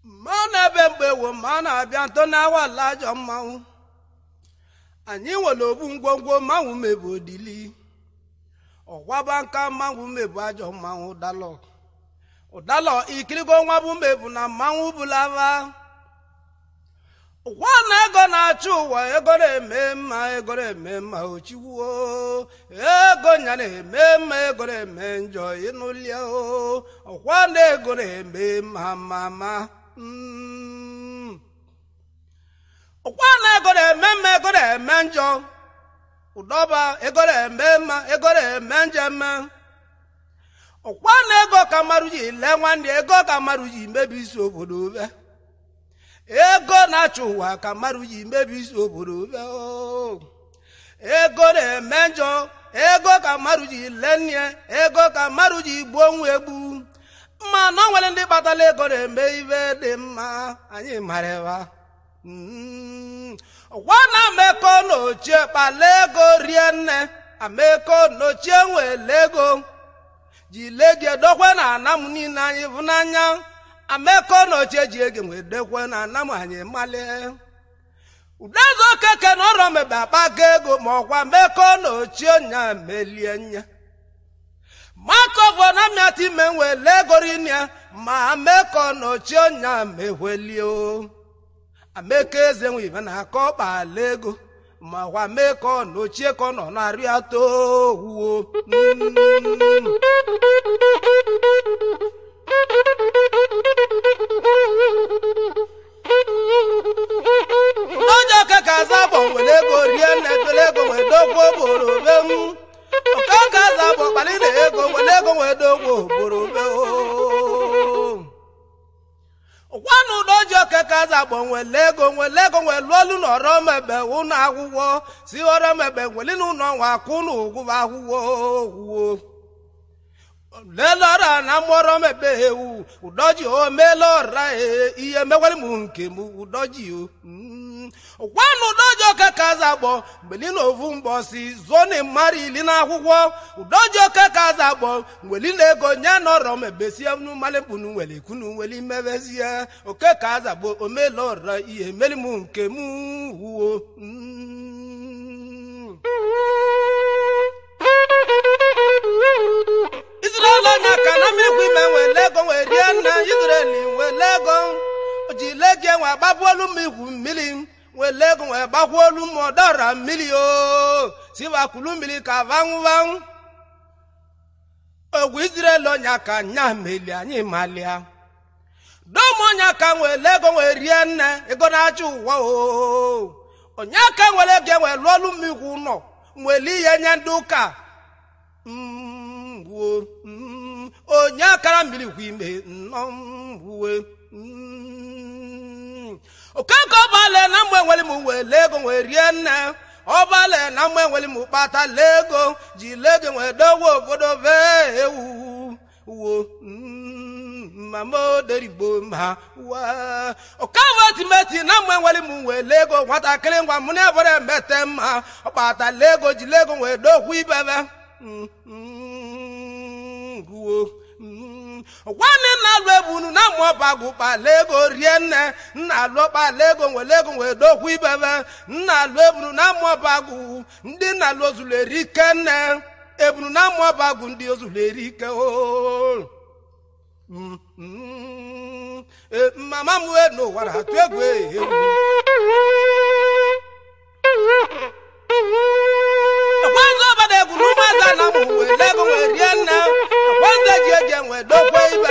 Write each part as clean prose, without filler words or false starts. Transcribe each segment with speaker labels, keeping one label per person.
Speaker 1: Mana bembe wo mana bianto na wala jomma. Anyi wolo bu ngwongwo mawu mebo dili. Owa banka mawu mebo ajomma udalo. Udalo ikiligo nwa bu mebo na mawu bulava. Wana ego na chuwa ego re mema ochiwo ego nyane mema ego re menjo inulia o wana ego re mema mama wana ego re mema ego re menjo udoba ego re mema ego re menjema wana ego kamaruji le nwande ego kamaruji mebisi obodo be ego na chuwa kamaru yi mebisi obodo be o ego re menjo ego kamaru yi lenie ego kamaru yi gbo egbu ma no nwere ndị batala ego re me ibe dị mma anyị marewa wana meko no che palego rienne ameko no che nwele ego ji legie dokwe na anam ni na anyị vunanya ameko no cheji ege nwedekwe na anam anyị male udazo keke no ro me baba gego mo kwa meko no chionya melienya mako vona miati menwe legorinia ma meko no chionya mehwelio ameke zenwe bana akoba lego ma wa meko no chieko no na riato huo Noja kakaza bon welego rienne welego wedogwo borobem kakaza bon balile ego welego wedogwo borobe Wanu dojo kakaza bon welego welolu no romebe una agwo si oromebe welinu no wa kunu ugwa agwo Lelora na moro mebe ewu udoji o melora iye mewali munke mu udoji o wanu dojo kakaza bo belino ovu mbosi zone mari lina akwụkwọ udojo kakaza bo welina ego nya noro mebe si anu malebunu wele kunu weli mebesia oke kaza bo o melora iye meli munke mu wo Israel na kana mi kwi me we lego we riana Israel we lego oji lege wa babolu mi hu mili we lego we babolu modara mili o si wa kulu mili ka vanwu o Israel nya ka nya meli anyi malia do mo nya ka we lego we riana ego na chu wa o onya ka we lege we lolu mi hu no mweli ye nya nduka Onya karambili kwime nomwe Okako bale na mwenweli mu welego werienne Obale na mwenweli mu pata lego Jilege wedowo bodo vewu Wo Mamo deribo ma wa Okawa timeti na mwenweli mu welego Wata kilingwa mune bore metema Opata lego jilego wedo kwibebe Wane na lwebunu na mwabagu pa lego rienne na lopa lego welego wedokwu ibebe na lwebunu na mwabagu ndị na lozuleri kenne ebunu na mwabagu ndị ozuleri ke o mama mwe no wara twegwe Kwanza bade guluma sana muwe lego weriana Kwanza jeje wedokwe iba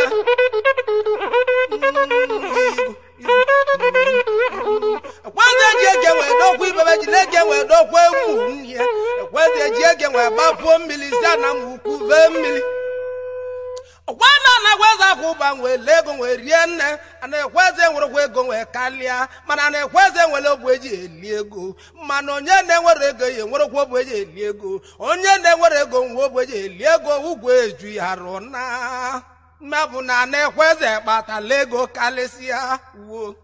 Speaker 1: Kwanza jeje wedokwe iba Jilege wedokwe munye Kwanza jeje webapo mili sana mukuve mili Wana na weza kuba welego werienne ana kweze nwere ego we kalia mana na kweze nwere ogweji eliego mana onye na nwere ego ye nwere ogweji eliego onye na nwere ego nwe ogweji eliego ugwe eju ya rona mabu na kweze kpata lego kalisia wo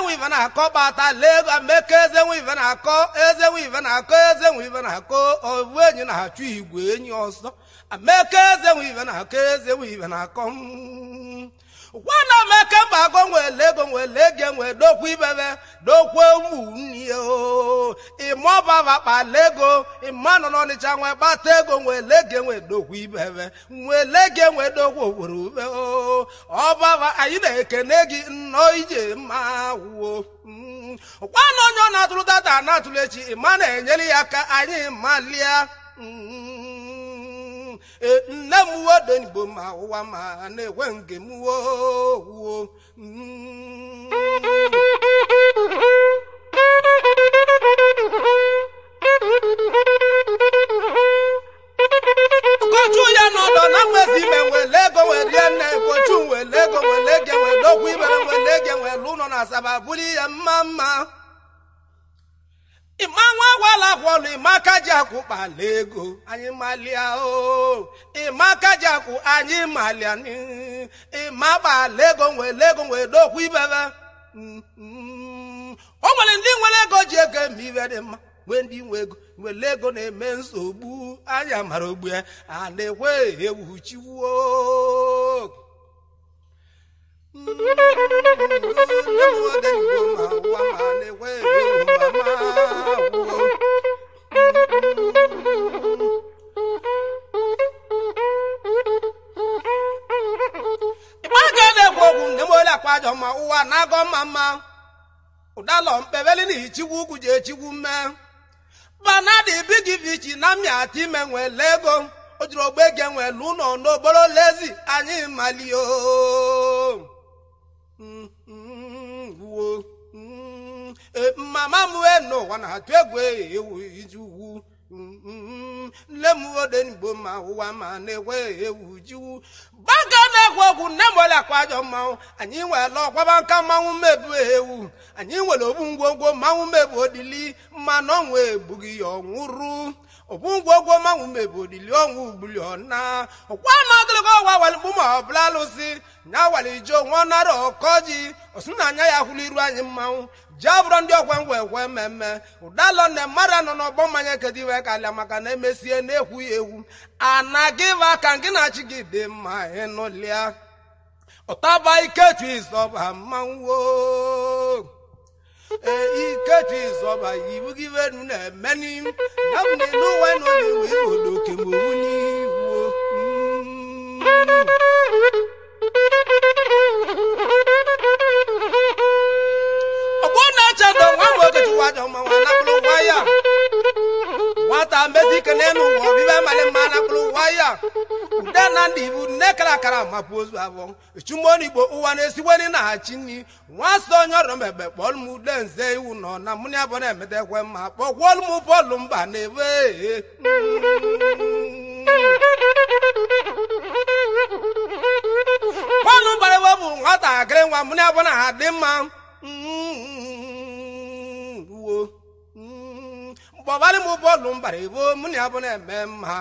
Speaker 1: nwe ife na-akọ kpata lego ameke eze nwe ife na-akọ eze nwe ife na-akọ eze nwe ife na-akọ ovu enyi na-achụ igwe enyi ọsọ ameke eze nwe ife na-akọ eze nwe ife na-akọ gwana meke mbago nwe lego nwe lege nwe dokwu ibebe dokwu ụmụnne o ịmọbaba kpa lego ịmanụ n'ọnịcha nwe kpata ego nwe lege nwe dokwu ibebe nwe lege nwe dokwu ogboro ube o ọbaba anyị na-ekene gị nnọọ ije mma wuo gwana onye ọ na-atụrụ data na-atụrụ echi ịma na-enyere ya aka anyị malia nne m wodenigbo ma ụwa ma na-ekwe nke m wuo kochu ya n'ọdọ na mmezi ime nwere ego were nne kochu nwere ego nwere ege nwere dokwu ibere nwere ege nwere ụlọ na asaba buli ya mma mma ịma nwa gwala kwọlụ ịmaka ji akwụ kpala ego anyị malia o ịmaka ji akwụ anyị malia ịma kpala ego nwere dokwu ibebe o nwere ndị nwere ego ji ego eme ibe dị mma nwee ndị nwe ego nwere ego na-eme nsogbu anya mara ogbu ya a na-ekwe ewu chiwuo akwajo ma ụwa na-agọ mma ụdalọ mpebeli na ichigwu ugwu ji echigwu mme bana dị bigi vichi na mịati ime nwele ego o jiri ogbe ege nwelu ụlọ n'oboro lezi anyị malio mama m wee n'ụwa na-atụ egwu ewu iji ugwu nne m odenigbo ma ụwa ma na-ekwe ewu jiwu baga na-ekwe okwu nne m ole akwajo mmanwụ anyị nwere ọkwaba nka mmanwụ mebu ewu anyị nwere obu ngwongwo mmanwụ mebu odili mmanụ ọnwụ egbughị ya ọnwụrụ obu ngwongwo mmanwụ mebu odili ọnwụ ugbuli ọna ọkwa na ogologo ọwa walikpu ma ọ bụla alụsị nya walije onwe ọnara ọkọji osi na anya ya hụrụ iru anyị mmanwụ jabụrụ ndị ọkwa ngwa ekwe mmemme ụdalọ nne mmadụ nọ n'ọgbọ mmanya kedu iwe kalịa maka na emesie na-ekwu ya egwu anaghịva ka gị na-achị gị dị mma ịnụlịa ụtaba iketu izọba mmanwụ iketu izọba iwu gị venu na-emeni ya bụ na n'ụwa n'oge wee odo kemgbe n'iwu na-echedo nwa nwoke chụwajo ma nwa nakpụrụ waya nwata mbezike n'elu ụwa obibe mali mma nakpụrụ waya ude na ndị ibu nne kara akara mapụ ozu abụọ echumonigbo ụwa na-esiweni na ha chi nni nwa so onye ọrụ mebe kpọlụ m ude nze iwu nọ na mụ na abụọ na-emetekwe mma kpọkwọlụ m bọọlụ mba na-ebe bọọlụ mbara ebe bụ nwatakịrị nwa mụ na abụọ na ha dị mma mgbọbalị m bọọlụ mbara ebo mụ na abụ na-eme mma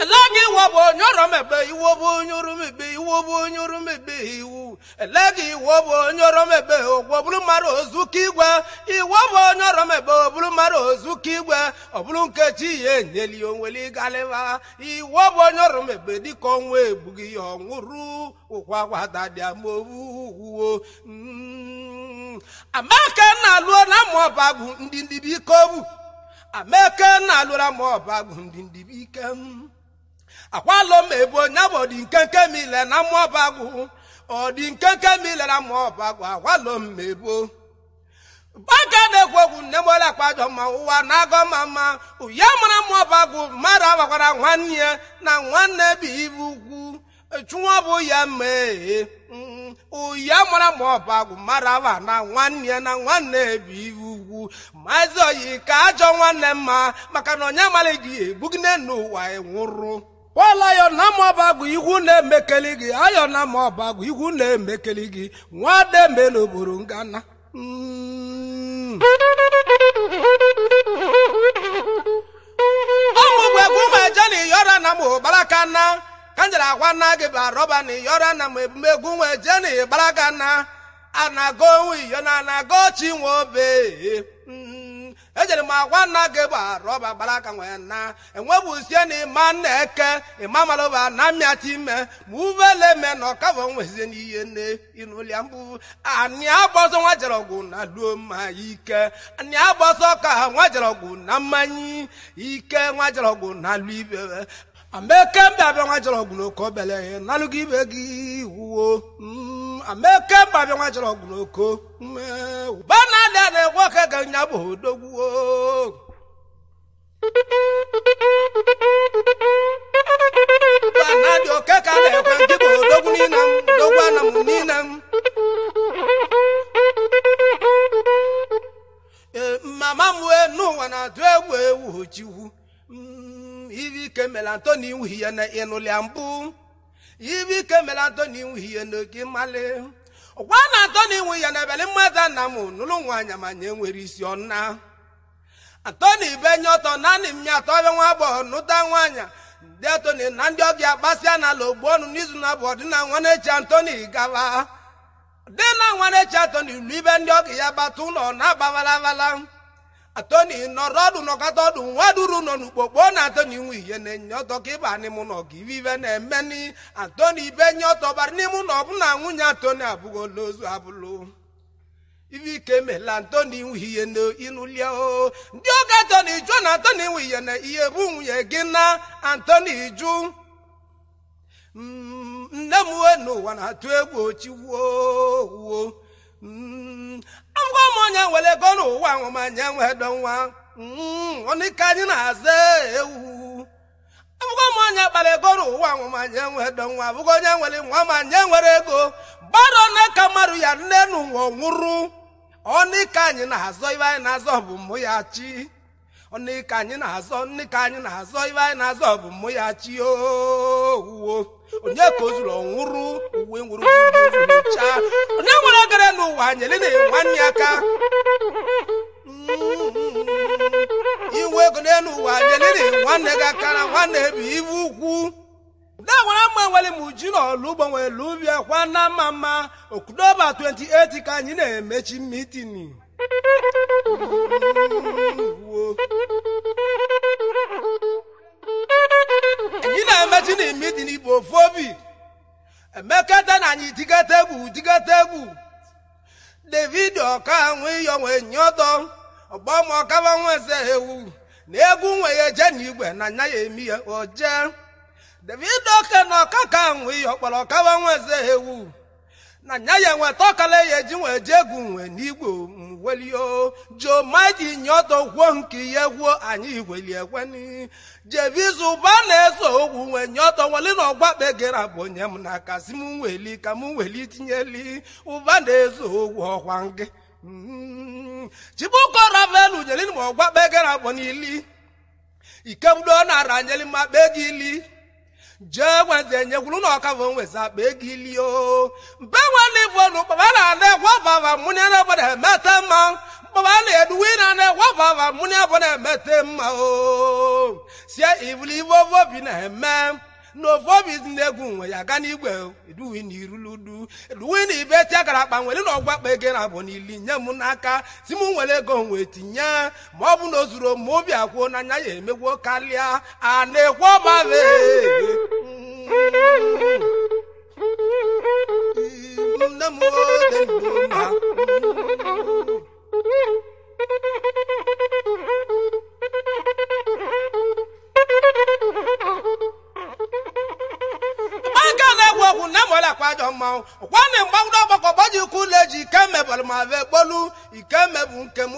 Speaker 1: elegi iwo bụ onye ọrụ mebe iwo bụ onye ọrụ mebe iwo bụ onye ọrụ mebe iwu elegi iwo bụ onye ọrụ mebe ogwo bụrụ mmadụ ozuka igwe iwo bụ onye ọrụ mebe obụrụ mmadụ ozuka igwe ọ bụrụ nkechi ya enyeli onweli galịva iwo bụ onye ọrụ mebe dịka ọnwa egbughị ya ọnwụrụ ụkwa gwadadịa movuwo amaka na-alụọ na mụọbagụ ndị ndibi ike obu amaka na-alụra mụọbagụ ndị ndibi ike akwalo mebo nyabo di nkenke mile na mụọbagụ ọ dị nkenke mile na mụọbagụ akwalo mebo baga na-ekwegwu nne mole akpajo ma ụwa na-agọ mama uya mara mụọbagụ mmadụ awakwara nwanne ya na nwanne bụ ibu ugwu chụnwa bụ ya mee uya mara mụọbagụ mmadụ awa na nwanne ya na nwanne bụ ibu ugwu maazị oyi ka ajọ nwanne mma maka na onye mara gị egbugide n'ụwa nwụrụ wala yo na mụọbagụ ihu na-emekeli gị ayo na mụọbagụ ihu na-emekeli gị nwa dembe n'obodo ngana gana kanjara gwana ge ba roba ni yora na megu nwe je ni baragana anago yo na anago chinwo be ejere ma gwana ge ba roba baraka nwe na enwebu sie ni maneke imamaloba na miati me muvele me no kavo nweze ni iye ne inuliambu ani abozo nwa jerogu na luo ma ike ani abozo ka nwa jerogu na manyi ike nwa jerogu na luibe ameke mbabe nwa jerogu no ko bele na lugi begi wo ameke mbabe nwa jerogu no ko bana de ne wo ke ga nyabo dogwo bana do ke ka le ko jibo dogwu ni nam dogwa na mu ni nam mama mu enu wana do ewu chiwu ivi ke melantoni wiye na inuliambu ivi ke melantoni wiye no gimale wana antoni wiye na bele mmaza na mu nulu nwanya manye nwere isi onna antoni benyoto nani mnyato be nwa bo nuta nwanya de antoni na ndi ogi akpasia na logbo nu nizu na bodi na nwane chi antoni gava de na nwane chi antoni libe ndi ogi ya batu no na bavala atoni no rodu no katodu waduru no nukpokpo na atoni wiye na nyoto ke ba ni mu no gi vive na emeni antoni benyoto bar ni mu no bu na nwunya antoni abugo lozu abulu ivi ke mela antoni wiye no inulia o ndi oga antoni jo na antoni wiye na iye bu nwuye gina antoni ju nnemu enu wana tu egwu ochiwo amgo monya wele gonu wa ngoma nyanwe donwa oni kanyi na aze ewu amgo monya bale gonu wa ngoma nyanwe donwa bugo nyanwele ngoma nyanwere ego baro na kamaru ya nenu nwuru oni kanyi na azo iwa na azo bu mu ya chi oni kanyi na azo iwa na azo bu mu ya chi o onye kozuru onwuru uwe nwuru cha onye nwere gere n'ụwa nyele na nwanne aka iwe go n'ụwa nyele na nwanne ga kara nwanne bi iwu ukwu da nwere mma nwere mu ji n'olu gbanwe lubia kwa na mama October 28 ka anyị na-emechi meeting anyị na-emechi na meeting Igbo fobi emekata na anyị digata egwu David ọka nwe yo nwe nyodo ọgbọmọ ọkaba nweze ewu na egwu nwe ya je n'igwe na nya ya emi ya oje David ọka na ọkaka nwe yo kpọrọ ọkaba nweze ewu na nya ya nwe tọkala ya ji nwe je egwu nwe n'igbo welio jo mighty nyodo gwo nke ya gwo anyị weli ekweni jevizu ba na-eso ogwu nwe nyodo weli na ọgbakpe gera bụ onye m na aka si m weli ka m weli tinyeli ụba na-eso ogwu ọkwa nke chibuko ravelu nyeli na ọgbakpe gera bụ n'ili ikemdo na aranyeli ma kpe gị ili je wenze nyekwuru na ọkava nweza kpe gị ili o mbe nwanne ifonu kpaba na-egwa baba mụnye na obodo emete mma baba na-eduwi na-egwa baba mụnye obodo emete mma o sie ivuli ivovo bi na-eme n'ofobi na-egwu nwe ya ga n'igwe eduwi na iruludu eduwi na ibe ti akara akpa nwere na ọgwa kpa ego na abụ n'ili nye m n'aka si m nwere ego nwe tinye ma ọ bụ na o zuru m obi akwuo n'anya ya emegwo karịa a na-ekwe ọbabe nne m ode ndoma ogwu na mola kwajo ma kwani mgbagdo ọgbakọ gbaji kule ji kemebal ma ve gbolu ikemebu nke m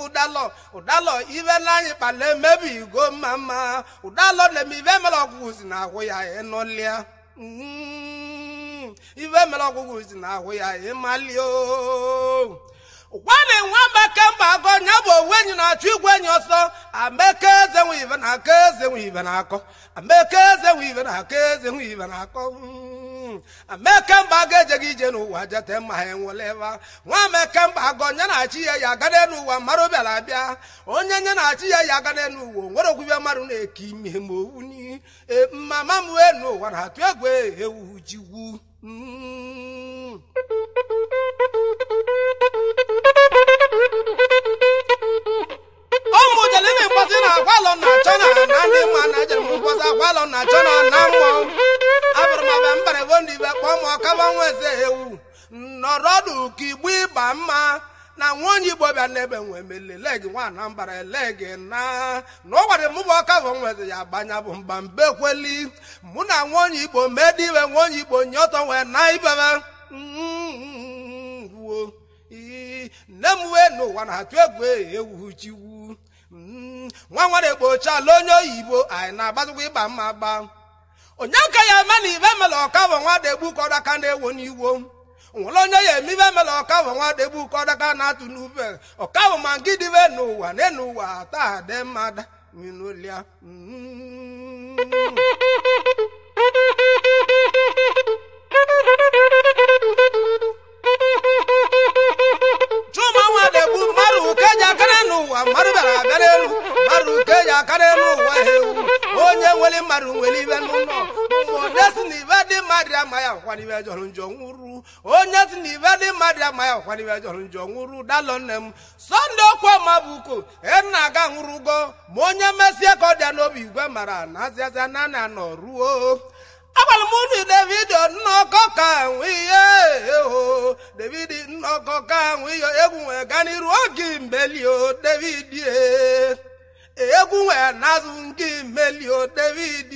Speaker 1: udalo ive n'anyị kpale mebi go mama udalo na mi ve melo ogwu si na ahụ ya enolia ive melo ogwu si na ahụ ya emalio kwani nwa mekemba go nyabo wenyi na chu igwe nyi ọsọ amekeze nwe ive na akeze nwe ive na akọ amekeze nwe ive na akeze nwe ive na akọ Amekemba geje ije n'ụwa jete ma enweleva nwa amekemba agọnya na-achị ya gade n'ụwa mara bịara bịa onye nye na-achị ya gade n'ụwa nwere okwubịa mmadụ na-eke ime ma owu ni mama m wee n'ụwa na-atụ egwu ewu jigwu ọmụ jelini mkpọsị na agwalọ na chọna na ndị nwa na ejere m mkpọsị agwalọ na chọna na mmụọ abụrụ m abịa mbara ebo ndị ibe kpọọ m ọkaba nwa eze ewu nọrọdụ ka igbu ịgba mma na nwa onye igbo bịa n'ebe nwe melele gị nwa na mbara ele gị na ọ gwara m bụ ọkaba nwa eze ya gbanya bụ mba mbekweli mụ na nwa onye igbo medi iwe nwa onye igbo nye ọtọ nwee na ibebe ruo nne m wee n'ụwa na-atụ egwu ewu chiwu nwa nwere egbochiala onye oyibo anyị na-agbazikwa ịgba mma gba onye aka ya eme na ibe mele ọkavọ nwa degbu ka ọdaka na-ewo n'iwo nwere onye ya eme ibe mele ọkavọ nwa degbu ka ọdaka na-atụ n'ube ọkavọ ma ngịdịbe n'ụwa n'ụwa taa dị mmadụ n'ụlịa chuma nwa degbu mmadụ keji akara n'ụwa mmadụ bịara abịara elu mmadụ keji akara n'ụwa ewu onye nwere mmadụ nwere ibe n'ụlọ onye si na ibe dị mmadụ ama ya kwanibe jọrọ njọ nwụrụ onye si na ibe dị mmadụ ama ya kwanibe jọrọ njọ nwụrụ dalọ nne m sọnde okwu mabuko na-aga nwụrụgo ma onye mesie ka ọ dị n'obi igwe mara na azịazịa na anọ ruo agwara m unu David nnọkọ ka nwihe David nnọkọ ka nwihe egwu nwee ga n'iru oge mbelio David egwu nwee n'azụ nke mbelio David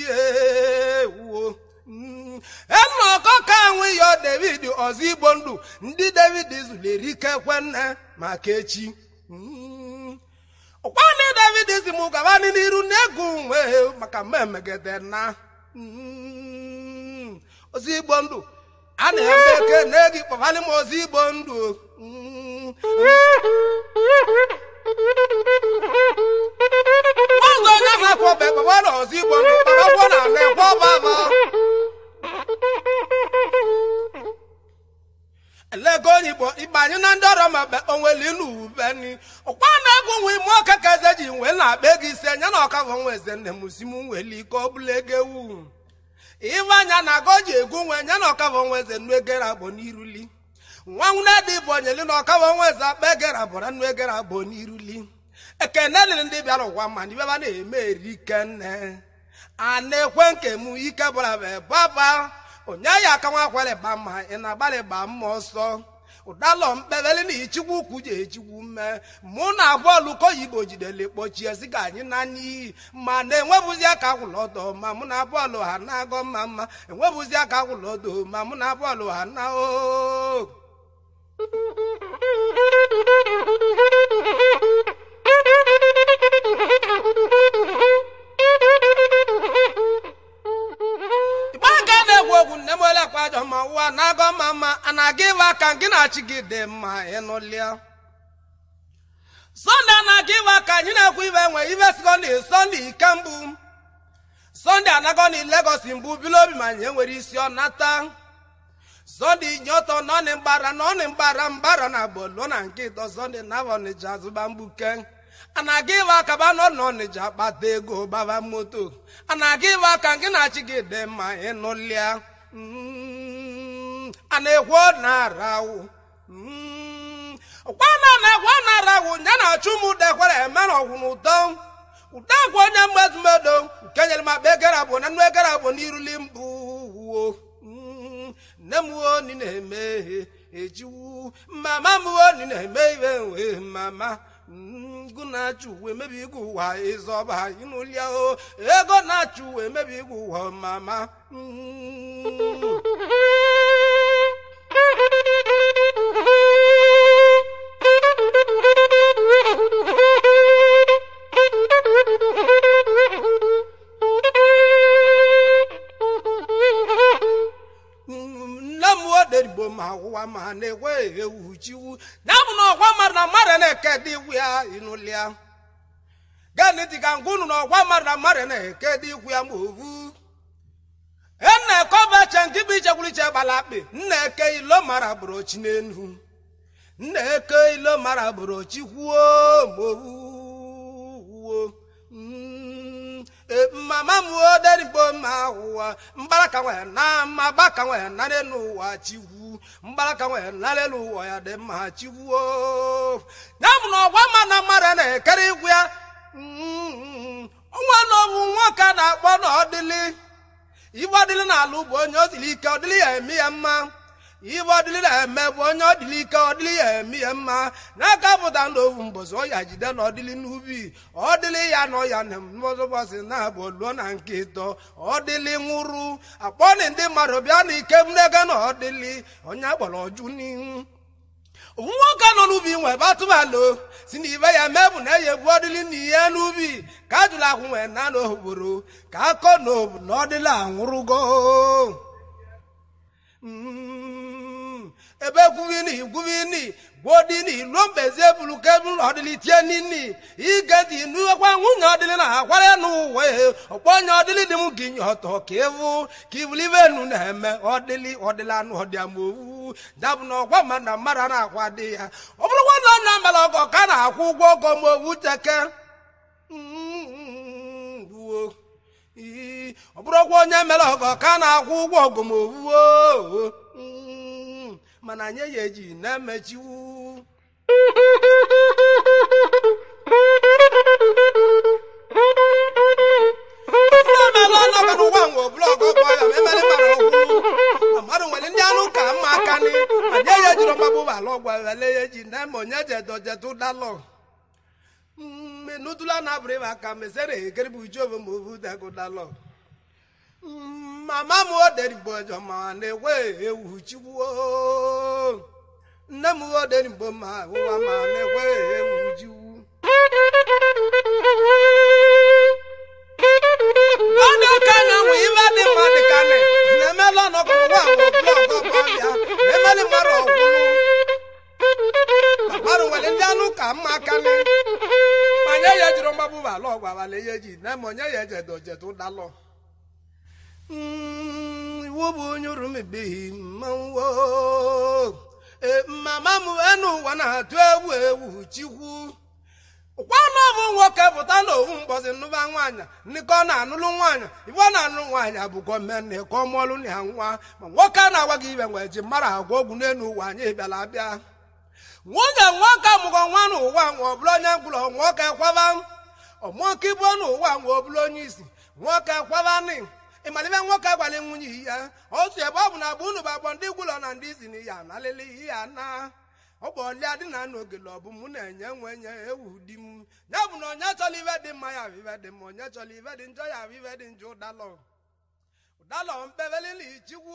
Speaker 1: wuo nnọkọ ka nwihe David ọzọ igbo ndụ ndị David zulere ike kwenne maka echi ọkwanị David si m gaba n'iru n'egwu nwee maka mmemmegede na ozi igbo ndụ a na-eme eke na-egi kpọfalị m ozi igbo ndụ ọzọ onye ahụ akwọ be kpọfalị ozi igbo ndụ kpọfagwọ na na-ekwe ọbaba elego onye igbo ịbanye na ndị ọrụ mabe onweli n'ubeni ọkwa na-egwu nwe ime ọka ka eze ji nwe na-akpa ego ise nya na ọkavọ nwa eze nne m si m nweli ike ọ bụla ego ewu ive anya na agọ ji egwu nwe nya na ọkavọ nwa eze nnu egere abụọ n'iruli nwa nwune dị bụ onyeli na ọkavọ nwa eze akpa egere abụọ nnu egere abụọ n'iruli ekene lili ndị bịara ụwa ma ndị bịaba na-eme eri kenne a na-ekwe nke m ike bụla bụ baba onye ya aka nwa kwere ba mma ị na-agbalị ba mma ọsọ ụdalọ mkpebeli na ichikwu ukwu ji echikwu mme mụ na bọọlụ koyibo jidere kpochie si ka anyị na n'iyi ma na-enwebụzi aka gwụlọdọ ma mụ na bọọlụ ha na-agọ mma mma enwebụzi aka gwụlọdọ ma mụ na bọọlụ ha na o egwu nne m ole kwajọ ma ụwa na-agọ mma mma a na-aga ịwa aka gị na-achị gị dị mma ịnụlịa sọnde a na-aga ịwa aka anyị na-ekwu ibe nwe ibe sikọndị sọnde ike mbụ sọnde anagọ na Lagos mbụ bilobi ma nye nwere isi ọ nata sọnde nye ọtọ nọnị mgbara mbara na bolo na nke ịtọ sọnde na Ọnịcha azụba mgbuke a na-aga ịwa aka ba nọ n'Ọnịcha akpata ego gbaba moto a na-aga ịwa aka gị na-achị gị dị mma ịnụlịa a na-ekwu na-arawụ ọkwana na-ekwu na-arawụ ya na-achụ m dekwere emere ọgwụ n'ụtọ ụda gwa onye mmezumedo nke nyere m akpa egere abụọ na nnu egere abụọ n'iruli mbụ wuo nne m wuo ni na-eme ejiwu mama m wuo ni na-eme ibe wee mama ngụ na-achụ uwe mebi igwe ụwa ịzọba ịnụlia o ego na-achụ uwe mebi igwe ụwa mama derigbo ma ụwa ma na-ekwe ewu chiwu na-abụ na ọkwa mmadụ na mmadụ na-eke dị ikwu ya ịnụlịa gani dịka ngwa unu na ọkwa mmadụ na mmadụ na-eke dị ikwu ya ma ovu enne koba changi bi chakuli che balakpe nne ke ilo mara bro chinenu nne ke ilo mara bro chihuo mo mama mu oderi bo ma wa mbaraka we na ma baka we na lenu wa chihu mbaraka we na lelu wa ya de ma chihu o nyam no gwa ma na mara na kere igwu ya nwa no nwa ka na akpọ na odili ibo odili na alu bo onye odili ike odili ya emi ya mma ibo odili na eme bo onye odili ike odili ya emi ya mma na ka pụta n'owu mbozo ya jide na odili n'ubi odili ya no ya na mbozo bosi na bo luo na nkito odili nwuru akpọ ni ndị mmadụ bịa na ike mnega na odili onye agbọrọ oju ni nwoke nọ n'ubi nwe batụbalo si na ibe ya mebu na eyebu odili n'ihe n'ubi ka ajụla akwụ nwe na n'ogboro ka akọ n'obu na ọdịla anwụrụgo ebe gwuvini gwodini lombeze bulu kebulu ọdịli tie nini igedi nuwekwa nwunye ọdịli na akwara n'ụwa ọkpọnye ọdịli dị m gị nye ọtọ ka ịvụ ka ibulivenu na-eme ọdịla anụ ọdịamovu dabụ na ọgwa ma na mmadụ na-akwa dị ya ọ bụrụkwa na onye mere ọgọ ka na-akwụ ụgwọ ọgọ ma ovu teke ọ bụrụkwa onye mere ọgọ ka na-akwụ ụgwọ ọgọ ma ovuo mana nye ya eji na-emechiwu mmadụ nwere ndị anụ ka mma aka ni ma nye ya ejiri ọgbagbo ala ọgwale ya eji na-eme onye jedojetu dalọ menudula na abụrụ ịba aka mesere ekeribu uju ma ovu dago dalọ mama m oderigbo ọjọ ma na-ekwe ewu chiwuo nne m oderigbo ma ụwa ma na-ekwe ewu jiwu ọdụ ka na-enwe ibe dị mma dị ka na-emela ọnọgọgọ nwa ọbịa na-emeli mmadụ ọgwụrụ mmadụ nwere ndị anụ ka mma aka ma nye ya jiri mgbagbu ala ọgwụ abalị ya eji na-eme onye ya ejedojetu dalọ iwu bụ onye uru mebeghị mmanwụ mama m enu ụwa na-atụ ewu chikwu ụkwanụ bụ nwoke pụta n'owu mkpọzi nnụba nwaanyị nịka ọ na-anụlụ nwaanyị ibe ọ na-anụ nwaanyị abụkọ mmenne ka ọ mụọlụ na ya nwa ma nwoke a na-agwa gị ibe nwere ji mara agwa ogwu n'elu ụwa anyị bịara abịa nwunye nwoke amụgọ nwa n'ụwa nwa ọbụla onye mkpụrụ nwoke kwaba ọmụọka ibu n'ụwa nwa ọbụla onye isi nwoke kwaba nị ịmalibe nwoke gwara nwunye ya otu ebe ọ bụ na bụ unu bụ agbọ ndị gwụlọ na ndị isi na ya na alele ihe ya na ọ bụ ọlịa dị na n'ogele ọ bụ mụ na-enye nwenye ewu di m ya bụ na onye chọrọ ibe dị mma ya bụ ibe dị mma onye chọrọ ibe dị njọ ya bụ ibe dị njọ ụdalọ mkpebeli na ichikwu